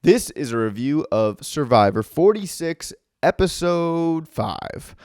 This is a review of Survivor 46, episode 5.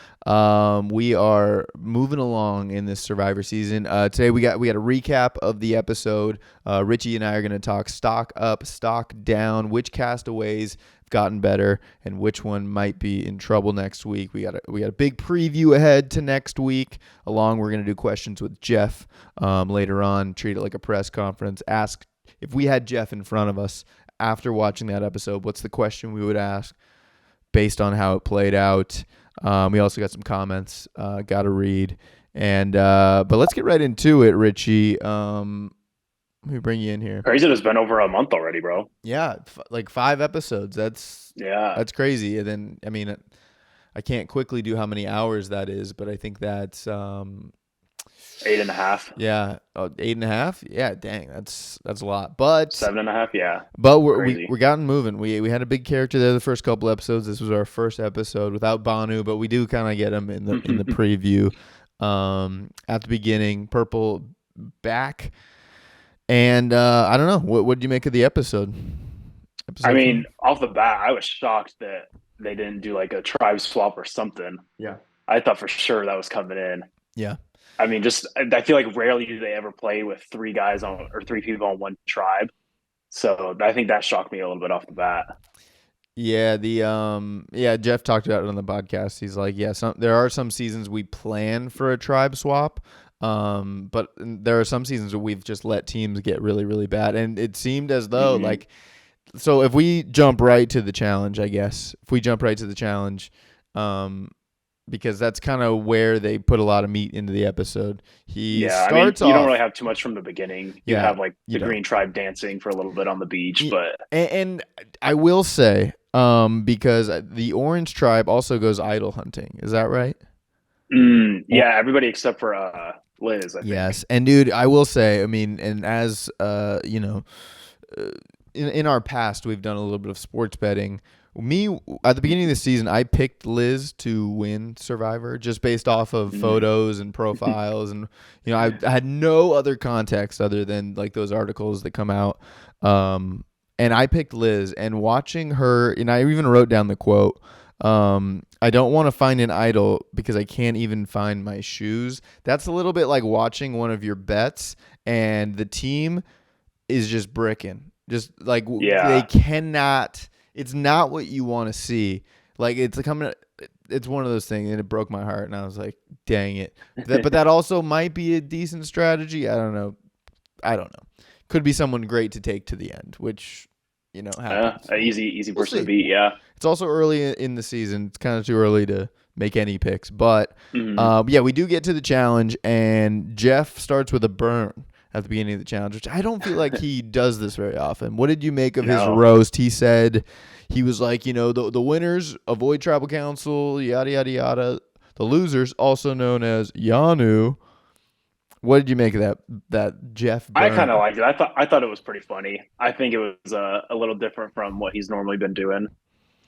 We are moving along in this Survivor season. Today we got a recap of the episode. Richie and I are going to talk stock up, stock down, which castaways have gotten better, and which one might be in trouble next week. We got a big preview ahead to next week. We're going to do questions with Jeff later on. Treat it like a press conference. Ask if we had Jeff in front of us. After watching that episode, what's the question we would ask based on how it played out? We also got some comments, got to read. But let's get right into it, Richie. Let me bring you in here. Crazy, it's been over a month already, bro. Yeah, like 5 episodes. That's crazy. And then, I mean, I can't quickly do how many hours that is, but I think that's 8.5. Yeah, 8.5. Yeah, dang, that's a lot. But 7.5. Yeah, but we gotten moving. We had a big character there the first couple episodes. This was our first episode without Banu, but we do kind of get him in the preview. At the beginning, Purple back, and I don't know what did you make of the episode? I mean, off the bat, I was shocked that they didn't do like a tribe swap or something. Yeah, I thought for sure that was coming in. Yeah. I mean, I feel like rarely do they ever play with 3 people on one tribe. So I think that shocked me a little bit off the bat. Yeah, Jeff talked about it on the podcast. He's like, there are some seasons we plan for a tribe swap, but there are some seasons where we've just let teams get really, really bad. And it seemed as though so if we jump right to the challenge, because that's kind of where they put a lot of meat into the episode. You don't really have too much from the beginning. You have like the Green Tribe dancing for a little bit on the beach, but and I will say, because the Orange Tribe also goes idol hunting. Is that right? Yeah, everybody except for Liz, I think. Yes, and dude, I will say, I mean, and as in our past, we've done a little bit of sports betting. At the beginning of the season, I picked Liz to win Survivor just based off of photos and profiles, and I had no other context other than like those articles that come out. And I picked Liz, and watching her, and I even wrote down the quote. I don't want to find an idol because I can't even find my shoes. That's a little bit like watching one of your bets, and the team is just bricking, just like they cannot. It's not what you want to see. Like it's one of those things, and it broke my heart, and I was like, dang it. But that also might be a decent strategy. I don't know. Could be someone great to take to the end, which happens. An easy person to beat. Yeah. It's also early in the season. It's kind of too early to make any picks, but we do get to the challenge, and Jeff starts with a burn at the beginning of the challenge, which I don't feel like he does this very often. What did you make of his roast? He said he was like, the winners avoid tribal council, yada, yada, yada. The losers, also known as Yanu. What did you make of that Jeff burn? I kind of liked it. I thought it was pretty funny. I think it was a little different from what he's normally been doing.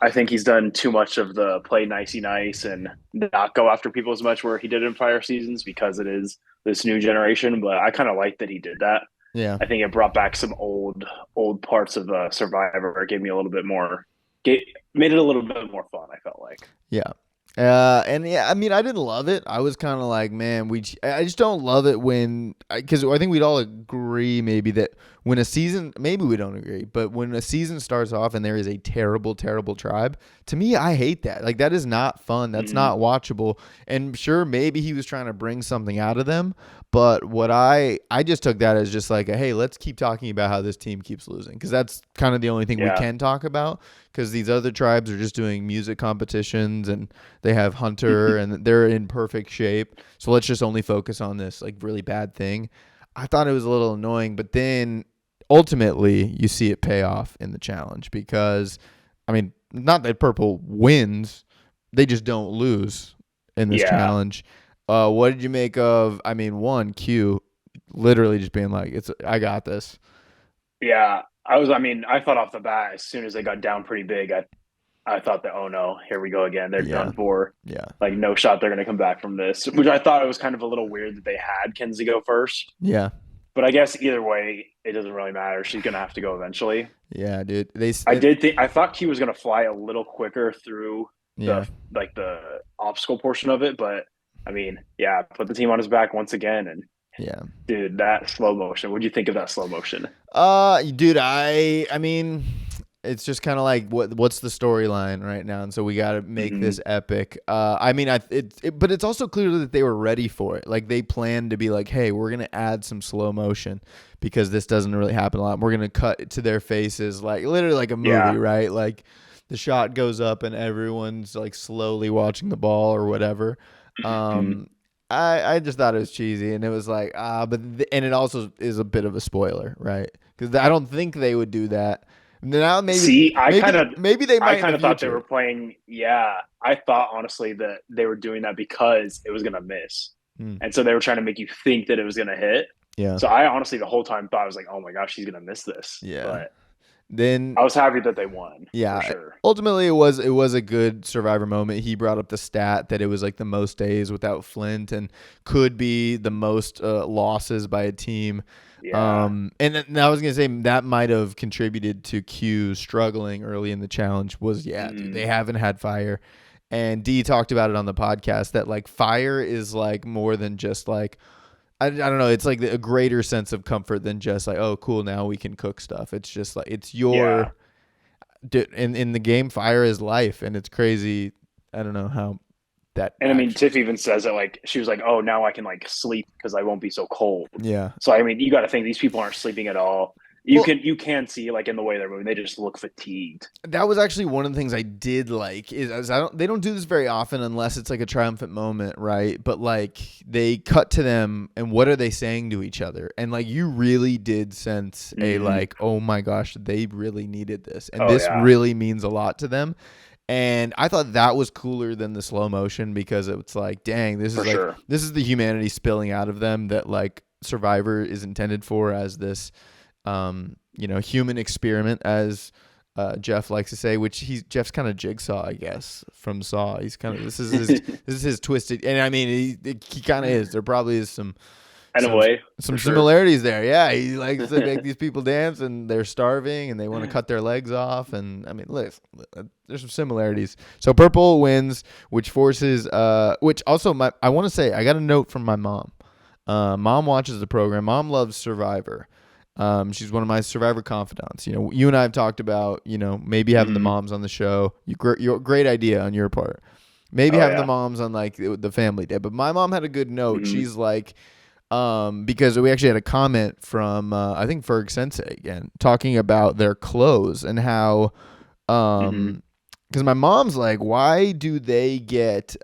I think he's done too much of the play nicey nice and not go after people as much where he did in prior seasons because it is this new generation. But I kind of like that he did that. Yeah, I think it brought back some old parts of Survivor. It gave me a little bit more, made it a little bit more fun. I felt like. Yeah. I mean, I didn't love it. I was kind of like, man, I just don't love it because I think we'd all agree maybe that when a season, maybe we don't agree, but when a season starts off and there is a terrible, terrible tribe, to me, I hate that. Like, that is not fun. That's not watchable. And sure, maybe he was trying to bring something out of them, but what I just took that as just like, hey, let's keep talking about how this team keeps losing, because that's kind of the only thing we can talk about, because these other tribes are just doing music competitions and they have Hunter and they're in perfect shape. So let's just only focus on this like really bad thing. I thought it was a little annoying, but then ultimately you see it pay off in the challenge, because I mean, not that Purple wins, they just don't lose in this challenge. What did you make of, I mean, Q literally just being like, I got this. Yeah, I thought off the bat, as soon as they got down pretty big, I thought that, oh no, here we go again. They're done for. Yeah. Like, no shot they're going to come back from this, which I thought it was kind of a little weird that they had Kenzie go first. Yeah. But I guess either way, it doesn't really matter. She's gonna have to go eventually. Yeah, dude. I thought Q was gonna fly a little quicker through Yeah, the the obstacle portion of it, but I mean, yeah, put the team on his back once again, and yeah. dude, that slow motion. What do you think of that slow motion? Dude, I mean, it's just kind of like what's the storyline right now, and so we got to make Hmm. this epic. I mean, but it's also clear that they were ready for it. Like they planned to be like, hey, we're gonna add some slow motion because this doesn't really happen a lot. We're gonna cut to their faces, like literally like a movie, Yeah. right? Like the shot goes up and everyone's like slowly watching the ball or whatever. Mhm. Um, I just thought it was cheesy, and it was like and it also is a bit of a spoiler, right? Because I don't think they would do that. Now See, maybe they I might in kind the of thought they were future. playing. Yeah, I thought honestly that they were doing that because it was gonna miss, Hmm. and so they were trying to make you think that it was gonna hit. Yeah, So I honestly the whole time thought I was like, oh my gosh, she's gonna miss this. yeah. But Then I was happy that they won for yeah, sure. ultimately it was a good Survivor moment. He brought up the stat that it was like the most days without Flint and could be the most losses by a team. Yeah. And I was gonna say that might have contributed to Q struggling early in the challenge. Was yeah, dude, Mm. they haven't had fire, and D talked about it on the podcast that like fire is like more than just like I don't know. It's like a greater sense of comfort than just like, oh, cool, now we can cook stuff. It's just like it's Yeah. your in the game. Fire is life, and it's crazy. I don't know how that And I mean, actually. Tiff even says it like she was like, "Oh, now I can like sleep because I won't be so cold." Yeah. So I mean, you got to think these people aren't sleeping at all. Well, You can see like in the way they're moving, they just look fatigued. that was actually one of the things I did like is I don't they don't do this very often unless it's like a triumphant moment, right? But like they cut to them and what are they saying to each other? And like you really did sense a Hmm. like, oh my gosh, they really needed this. And Oh this yeah, really means a lot to them. And I thought that was cooler than the slow motion because it's like, dang, for sure. this is the humanity spilling out of them that like Survivor is intended for as this human experiment as Jeff likes to say, which Jeff's kind of Jigsaw, I guess, from Saw. He's kind of this is his twisted, and I mean he kind of is. There probably is In a some way, for some sure. similarities there. Yeah, he likes to make these people dance, and they're starving, and they want to cut their legs off, and I mean, look, there's some similarities. So purple wins, which forces, which also I want to say I got a note from my mom. Mom watches the program. Mom loves Survivor. She's one of my Survivor confidants. You know, you and I have talked about, maybe having the Hmm. moms on the show. Your great idea on your part. Maybe Oh having the yeah. moms on like the family day. But my mom had a good note. Hmm. She's like, because we actually had a comment from I think Ferg Sensei again talking about their clothes and how Hmm. because my mom's like, why do they get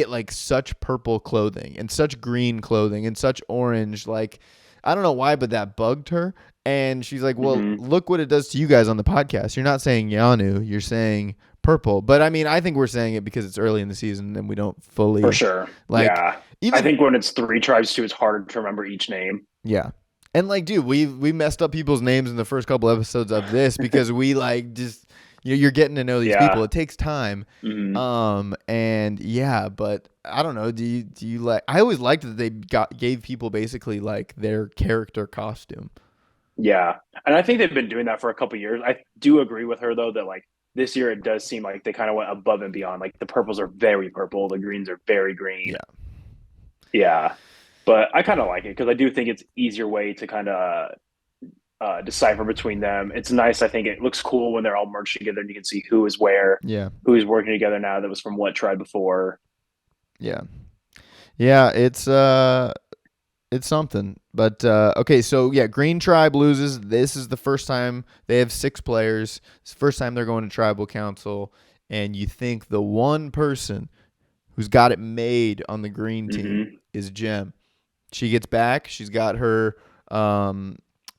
like such purple clothing and such green clothing and such orange? Like, I don't know why, but that bugged her. And she's like, well, Hmm. look what it does to you guys on the podcast. You're not saying Yanu, you're saying purple. But I mean, I think we're saying it because it's early in the season and we don't For fully sure. like Yeah. I even think when it's three tribes too, it's harder to remember each name. yeah. And like, dude, we messed up people's names in the first couple episodes of this because we like just you're getting to know these people. Yeah. It takes time. Hmm. And yeah, but I don't know. Do you like I always liked that they gave people basically like their character costume. Yeah, and I think they've been doing that for a couple years. I do agree with her though that like this year it does seem like they kind of went above and beyond. Like the purples are very purple, the greens are very green. Yeah. Yeah, but I kind of like it because I do think it's easier way to kind of decipher between them. It's nice. I think it looks cool when they're all merged together and you can see who is where, Yeah. who is working together now that was from what tribe before. Yeah. Yeah, it's something. But okay, so yeah, Green Tribe loses. This is the first time they have 6 players. It's the first time they're going to tribal council and you think the one person who's got it made on the green team Hmm. is Jem. She gets back. She's got her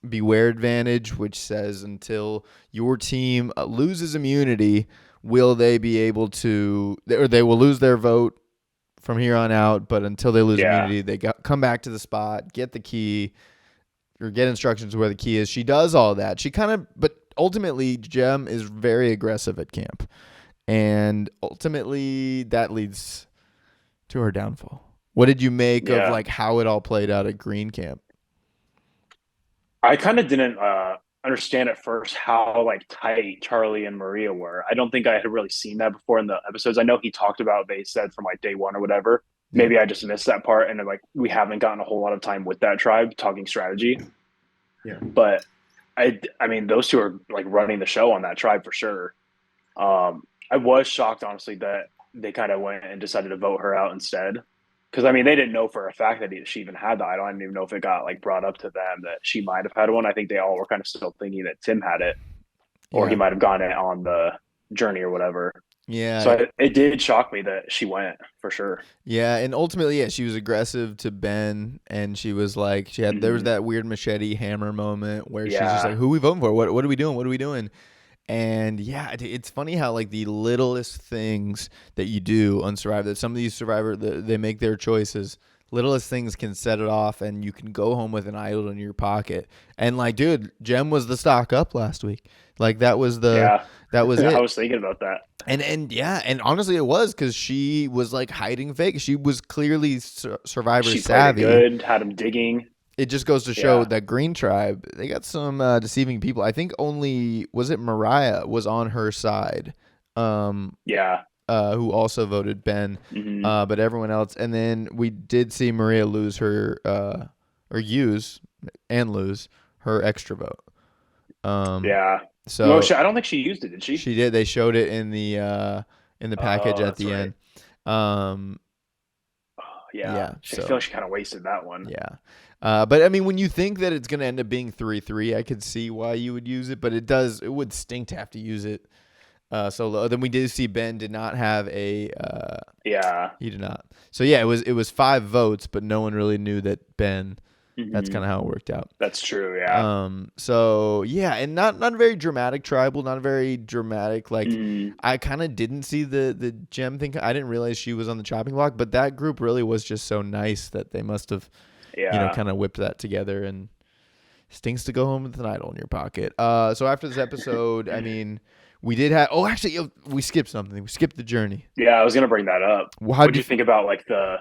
beware advantage, which says until your team loses immunity, will they be able to, or they will lose their vote from here on out. But until they lose Yeah, immunity, come back to the spot, get the key, or get instructions where the key is. She does all that. She kind of, but ultimately, Jem is very aggressive at camp, and ultimately that leads to her downfall. What did you make of yeah. like how it all played out at Green Camp? I kind of didn't understand at first how like tight Charlie and Maria were. I don't think I had really seen that before in the episodes. I know he talked about they said from like day one or whatever. Yeah. Maybe I just missed that part, and like we haven't gotten a whole lot of time with that tribe talking strategy. Yeah. But I mean, those two are like running the show on that tribe for sure. I was shocked, honestly, that they kind of went and decided to vote her out instead. Because I mean, they didn't know for a fact that she even had the idol. I didn't even know if it got like brought up to them that she might have had one. I think they all were kind of still thinking that Tim had it, or he Yeah. might have gotten it on the journey or whatever. So Yeah. it did shock me that she went for sure. Yeah, and ultimately, yeah, she was aggressive to Ben, and she was like, there was Hmm. that weird machete hammer moment where she's just like, Yeah, "Who we voting for? What are we doing? What are we doing?" And yeah, it's funny how like the littlest things that you do on Survivor, that some of these Survivor, they make their choices. Littlest things can set it off, and you can go home with an idol in your pocket. And like, dude, Jem was the stock up last week. Like yeah. that was I it. was thinking about that. And yeah, and honestly, it was because she was like hiding fake. She was clearly Survivor She played it savvy. good, had him digging. It just goes to show Yeah, that Green Tribe, they got some deceiving people. I think only was it Mariah was on her side, um, yeah. who also voted Ben, Hmm. but everyone else. And then we did see Maria lose her or use and lose her extra vote. Um, Yeah. Well, so I don't think she used it, did she? she did. They showed it in the package Oh, at that's the right. end. Um, Yeah, yeah. I feel So like she kind of wasted that one. yeah. But I mean, when you think that it's gonna end up being 3-3, I could see why you would use it. But it would stink to have to use it solo. Then we did see Ben did not have a. Yeah. He did not. So yeah, it was 5 votes, but no one really knew that Ben. That's Hmm. kind of how it worked out. That's true. Yeah. So yeah, and not a very dramatic tribal, not a very dramatic like. Mm, I kind of didn't see the Gem thing. I didn't realize she was on the chopping block, but that group really was just so nice that they must have yeah. kind of whipped that together, and stinks to go home with an idol in your pocket. So after this episode, I mean, we did have. Oh, actually, we skipped something. We skipped the journey. Yeah. I was gonna bring that up. How What do do you? you think about like the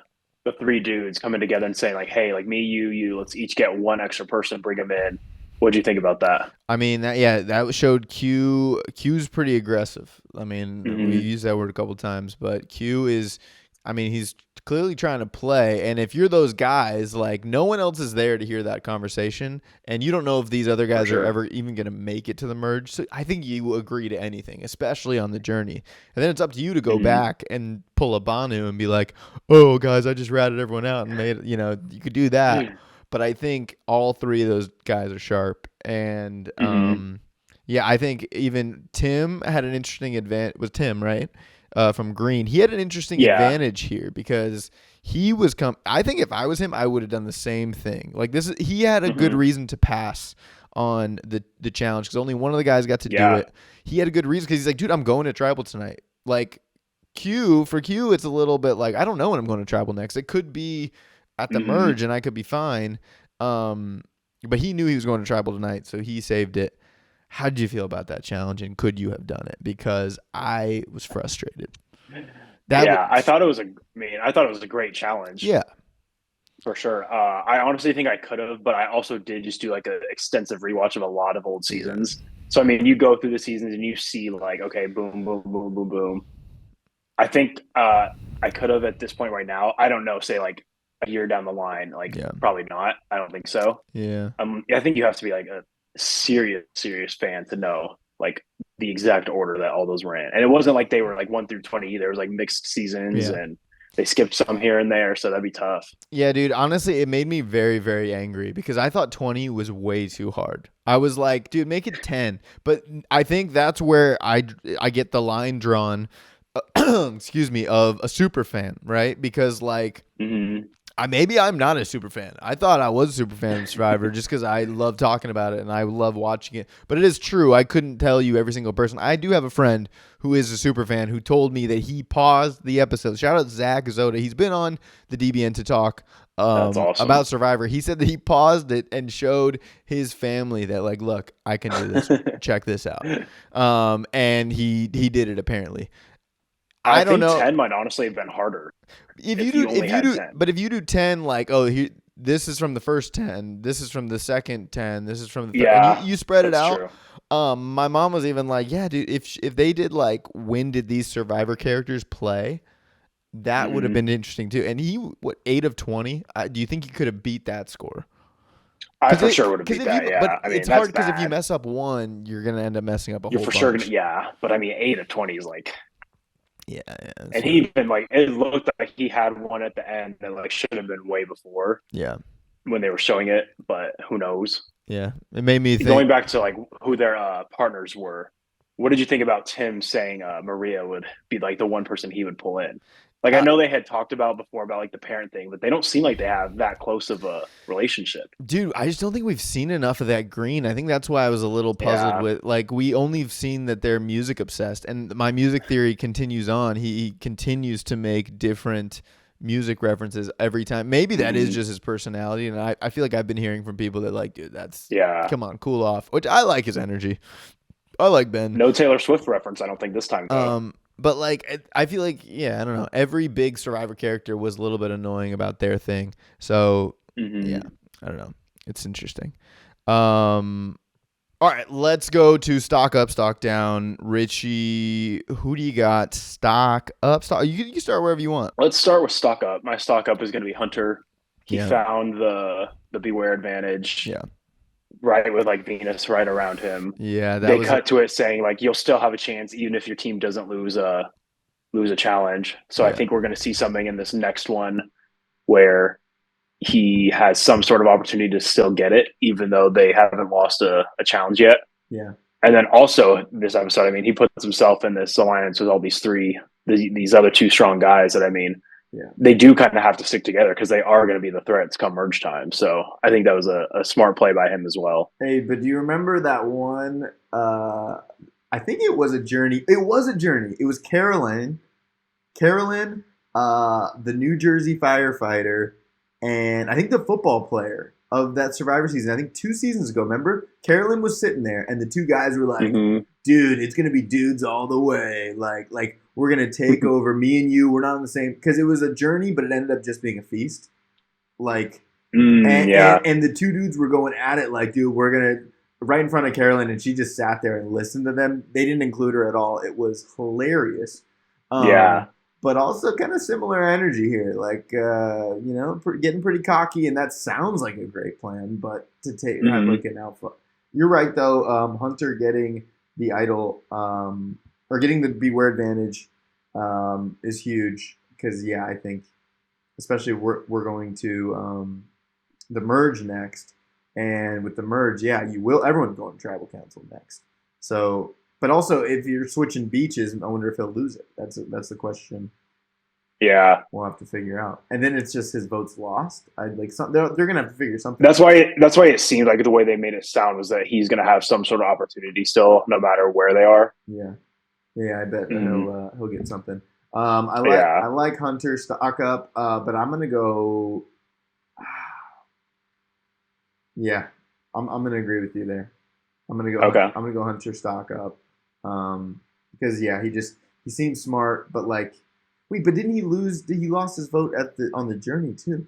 three dudes coming together and saying like, "Hey, like me, you, let's each get one extra person, bring them in." What do you think about that? I mean, that showed Q. Q's pretty aggressive. I mean, we Hmm. used that word a couple times, but Q is. I mean, he's clearly trying to play, and if you're those guys, like no one else is there to hear that conversation, and you don't know if these other For guys are sure. ever even going to make it to the merge. So I think you agree to anything, especially on the journey, and then it's up to you to go Hmm. back and pull a Banu and be like, "Oh, guys, I just ratted everyone out and made you could do that." But I think all three of those guys are sharp, and Hmm. yeah, I think even Tim had an interesting advantage. Was Tim right? From Green, he had an interesting Yeah. advantage here because he was I think if I was him, I would have done the same thing. Like he had a good Hmm. reason to pass on the challenge because only one of the guys got to do Yeah. it. He had a good reason because he's like, dude, I'm going to tribal tonight. Like Q, it's a little bit like I don't know when I'm going to tribal next. It could be at the Hmm. merge and I could be fine. Um, but he knew he was going to tribal tonight, so he saved it. How did you feel about that challenge, and could you have done it? Because I was frustrated. That Yeah. was, I thought it was a great challenge. yeah, For sure. I honestly think I could have, but I also did just do like an extensive rewatch of a lot of old yeah, seasons. So I mean, you go through the seasons and you see like, okay, boom, boom, boom, boom, boom. I think I could have at this point right now. I don't know, say like a year down the line, like yeah, probably not. I don't think so. yeah, I think you have to be like a serious, serious fan to know like the exact order that all those were in. And it wasn't like they were like 1 through 20 either. It was like mixed seasons yeah. and they skipped some here and there, so that'd be tough. Yeah, dude, honestly, it made me very, very angry because I thought 20 was way too hard. I was like, dude, make it 10. But I think that's where I get the line drawn, excuse me, of a super fan, right? Because like Hmm. maybe I'm not a super fan. I thought I was a super fan of Survivor just because I love talking about it and I love watching it. But it is true. I couldn't tell you every single person. I do have a friend who is a super fan who told me that he paused the episode. Shout out Zach Zoda. He's been on the DBN to talk That's awesome. about Survivor. He said that he paused it and showed his family that like, look, I can do this. Check this out. And he did it apparently. I I don't think know 10 might honestly have been harder if you if do you only had 10. but if you do 10 like oh here this is from the first 10, this is from the second 10, this is from the third, and Yeah, you spread it that's out. true. My mom was even like, yeah, dude, if they did like when did these Survivor characters play, that would have Mhm. been interesting too. And he, what, 8 of 20? Do you think he could have beat that score? I Because for sure would have because beat if that. you, but Yeah, I mean it's hard that's because if you bad. mess up one, you're gonna end up messing up a You're whole for sure gonna, bunch. yeah. But I mean, 8 of 20 is like, Yeah, yeah, that's and true. he even like it looked like he had one at the end that like should have been way before Yeah, when they were showing it, but who knows? yeah. It made me think. Going back to like who their partners were, what did you think about Tim saying Maria would be like the one person he would pull in? Like I Uh, know they had talked about before about like the parent thing, but they don't seem like they have that close of a relationship. Dude, I just don't think we've seen enough of that Green. I think that's why I was a little puzzled Yeah. with, like, we only have seen that they're music obsessed, and my music theory continues on. He continues to make different music references every time. Maybe that is Mhm. just his personality, and I feel like I've been hearing from people that like, dude, that's, Yeah. come on, cool off. Which I like his energy. I like Ben. No Taylor Swift reference, I don't think this time though. But like I feel like, yeah, I don't know. Every big Survivor character was a little bit annoying about their thing. So yeah, Hmm. I don't know. It's interesting. All right, let's go to stock up, stock down. Richie, who do you got? Stock up, stock. You can start wherever you want. Let's start with stock up. My stock up is going to be Hunter. He Yeah, found the Beware advantage yeah, right with like Venus right around him. yeah. That They was cut to it saying like you'll still have a chance even if your team doesn't lose a challenge. So I yeah, think we're going to see something in this next one where he has some sort of opportunity to still get it, even though they haven't lost a challenge yet. yeah, And then also this episode, I mean, he puts himself in this alliance with all these other two strong guys that I mean, yeah. they do kind of have to stick together because they are going to be the threats come merge time. So I think that was a smart play by him as well. Hey, but do you remember that one? I think it was a journey. It was a journey. It was Carolyn, the New Jersey firefighter, and I think the football player of that Survivor season. I think 2 seasons ago. Remember, Carolyn was sitting there, and the two guys were like, Mm-hmm. "Dude, it's gonna be dudes all the way. Like we're gonna take over. Me and you. We're not on the same." Because it was a journey, but it ended up just being a feast. Like Yeah. and the two dudes were going at it like, dude, we're gonna right in front of Carolyn, and she just sat there and listened to them. They didn't include her at all. It was hilarious. Yeah. But also kind of similar energy here, like getting pretty cocky, and that sounds like a great plan. But to take have Mhm. like an alpha, you're right though. Hunter getting the idol or getting the beware advantage is huge because yeah, I think especially we're going to the merge next, and with the merge, yeah, you will everyone's going to tribal council next. So, but also if you're switching beaches, I wonder if he'll lose it. That's the question Yeah. we'll have to figure out. And then it's just his vote's lost. I like some they're gonna have to figure something. That's why it seemed like the way they made it sound was that he's going to have some sort of opportunity still, no matter where they are. Yeah, yeah, I bet he'll get something. Yeah. I like Hunter stock up, but I'm gonna go. Yeah, I'm gonna agree with you there. I'm gonna go. Okay. I'm gonna go Hunter stock up, because yeah, he seems smart, but like, wait, but didn't he lose? Did he lost his vote on the journey too?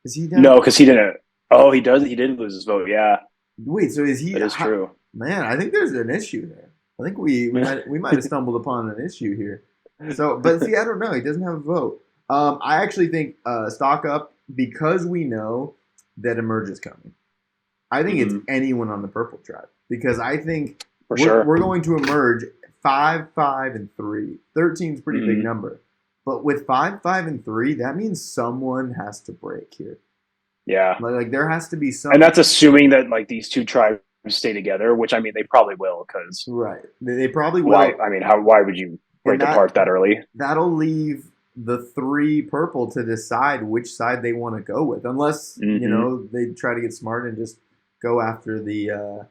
Is he down? No, because he didn't. Oh, he does. He did lose his vote. Yeah, Wait, so is he? that is true. Man, I think there's an issue there. I think we might have stumbled upon an issue here. So, but see, I don't know. He doesn't have a vote. I actually think stock up because we know that Emerge is coming. I think it's anyone on the Purple Tribe because I think For sure. we're going to emerge 5, 5, and 3. 13 is a pretty big Mhm. number, but with 5, 5, and 3, that means someone has to break here. Yeah, Like there has to be some. and that's assuming that like these two tribes stay together, which I mean they probably will. Because right. They probably will. why? I mean, Why would you break apart that early? That'll leave the 3 purple to decide which side they want to go with, unless Mhm. they try to get smart and just go after the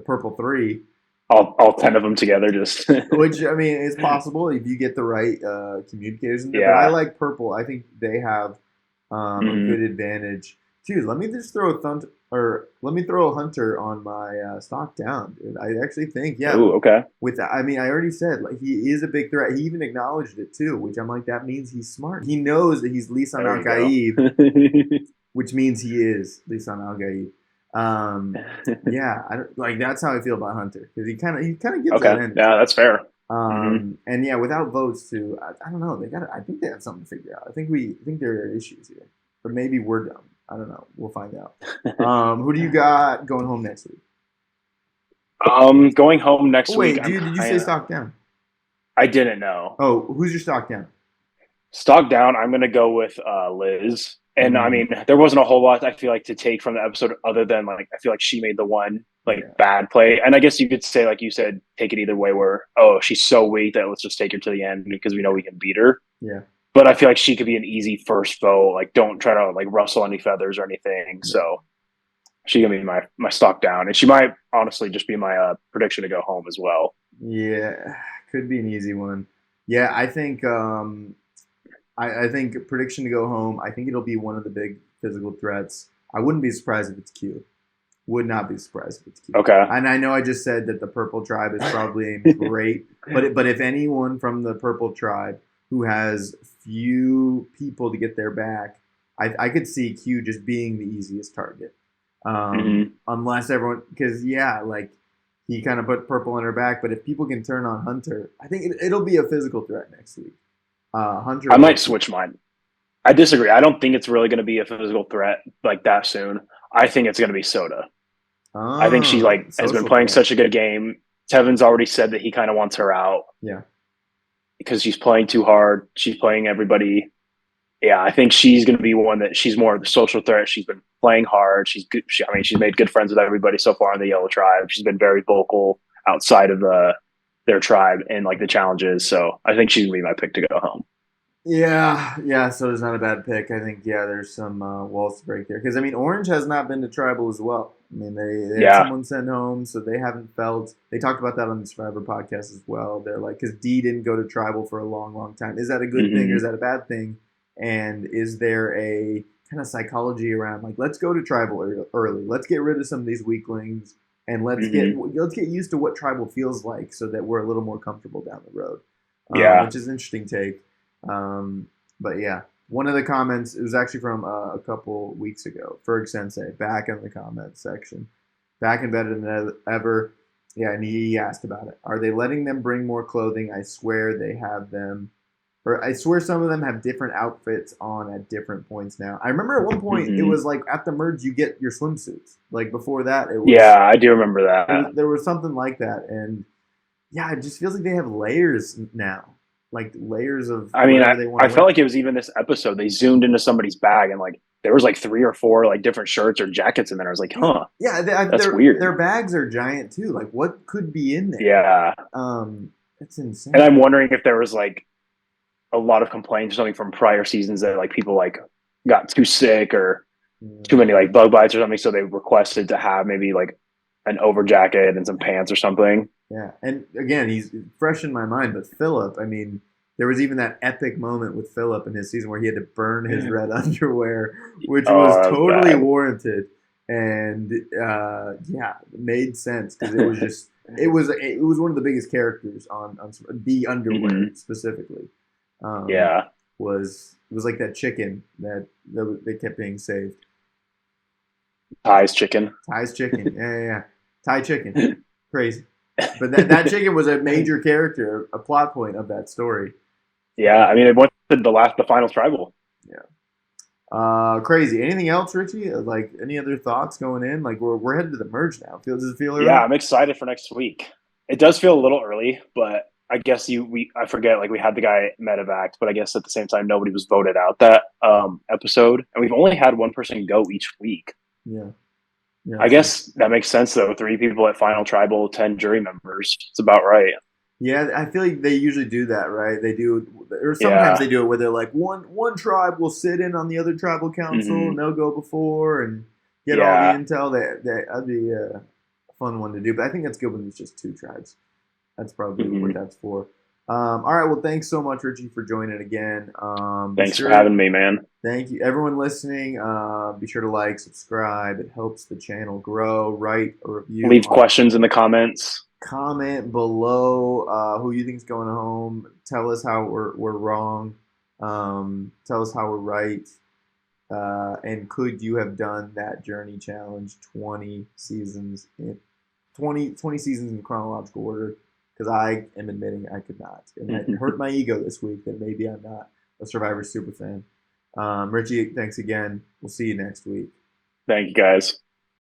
purple 3, All 10 of them together, just which I mean is possible if you get the right communicators in there. Yeah. But I like purple. I think they have a Mhm. good advantage. Dude, let me just throw a Hunter on my stock down, dude. I actually think Ooh, okay. with that, I mean, I already said like he is a big threat. He even acknowledged it too, which I'm like, that means he's smart. He knows that he's Lisan There Al you Gaib. go. which means he is Lisan Al Gaib. Yeah, like that's how I feel about Hunter because he kind of gives that Okay, energy. yeah, that's fair. And yeah, without votes too, I don't know. I think they have something to figure out. I think there are issues here, but maybe we're dumb. I don't know. We'll find out. Who do you got going home next week? Going home next Oh week. wait, dude, did you say stock down? I didn't know. Oh, who's your stock down? Stock down. I'm gonna go with Liz. And I mean, there wasn't a whole lot I feel like to take from the episode other than like I feel like she made the one bad play. And I guess you could say, like you said, take it either way where, oh, she's so weak that let's just take her to the end because we know we can beat her. Yeah. But I feel like she could be an easy first vote. Like don't try to like rustle any feathers or anything. Yeah. So she gonna be my stock down. And she might honestly just be my prediction to go home as well. Yeah, could be an easy one. Yeah, I think I think prediction to go home. I think it'll be one of the big physical threats. I wouldn't be surprised if it's Q. Would not be surprised if it's Q. Okay. And I know I just said that the Purple Tribe is probably great, but if anyone from the Purple Tribe who has few people to get their back, I could see Q just being the easiest target. Unless everyone, because like he kind of put Purple on her back, but if people can turn on Hunter, I think it'll be a physical threat next week. Hunter. I might switch mine. I disagree. I don't think it's really going to be a physical threat like that soon. I think it's going to be Soda. I think she has been playing such a good game. Tevin's already said that he kind of wants her out. Yeah. Because she's playing too hard. She's playing everybody. Yeah, I think she's going to be one that she's more of the social threat. She's been playing hard. She's good. She's made good friends with everybody so far in the Yellow Tribe. She's been very vocal outside of their tribe and like the challenges. So I think she's gonna be my pick to go home. Yeah. So it's not a bad pick. I think there's some walls to break there because I mean Orange has not been to tribal as well. I mean they had someone sent home, so they haven't felt. They talked about that on the Survivor podcast as well. They're like, because D didn't go to tribal for a long time. Is that a good thing or is that a bad thing? And is there a kind of psychology around like let's go to tribal early. Let's get rid of some of these weaklings. And let's get used to what tribal feels like, so that we're a little more comfortable down the road. Which is an interesting take. But yeah, one of the comments, it was actually from a couple weeks ago. Ferg Sensei, back in the comments section, back and better than ever. Yeah, and he asked about it. Are they letting them bring more clothing? I swear they have them. Or I swear some of them have different outfits on at different points now. I remember at one point it was like at the merge you get your swimsuits. Like before that it was. Yeah, I do remember that. There was something like that, and yeah, it just feels like they have layers now, like layers of. I mean, I felt like it was even this episode. They zoomed into somebody's bag and like there was like 3 or 4 like different shirts or jackets in there. I was like, huh. Yeah, that's weird. Their bags are giant too. Like what could be in there? Yeah. That's insane. And I'm wondering if there was like a lot of complaints or something from prior seasons that like people like got too sick or too many like bug bites or something, so they requested to have maybe like an over jacket and some pants or something. Yeah, and again, he's fresh in my mind, but Philip, I mean, there was even that epic moment with Philip in his season where he had to burn his red underwear, which was totally warranted, and made sense because it was just it was one of the biggest characters on the underwear specifically. Was like that chicken that they kept being saved. Ty's chicken. Yeah. Thai chicken. Crazy. But that chicken was a major character, a plot point of that story. Yeah, I mean, it went to the final tribal. Yeah. Crazy. Anything else, Richie? Like any other thoughts going in? Like we're headed to the merge now. Does it feel early? Yeah, I'm excited for next week. It does feel a little early, but I guess I forget, like we had the guy medevac, but I guess at the same time nobody was voted out that episode, and we've only had one person go each week. Yeah. I guess that makes sense though. 3 people at final tribal, 10 jury members. It's about right. Yeah, I feel like they usually do that, right? They do, or sometimes they do it where they're like one tribe will sit in on the other tribal council, and they'll go before and get all the intel. That'd be a fun one to do, but I think that's good when it's just 2 tribes. That's probably what that's for. All right. Well, thanks so much, Richie, for joining again. Thanks for having me, man. Thank you. Everyone listening, be sure to like, subscribe. It helps the channel grow. Write a review. Leave questions in the comments. Comment below who you think's going home. Tell us how we're wrong. Tell us how we're right. And could you have done that journey challenge 20 seasons in 20 seasons in chronological order? Because I am admitting I could not, and that hurt my ego this week that maybe I'm not a Survivor super fan. Richie, thanks again. We'll see you next week. Thank you, guys.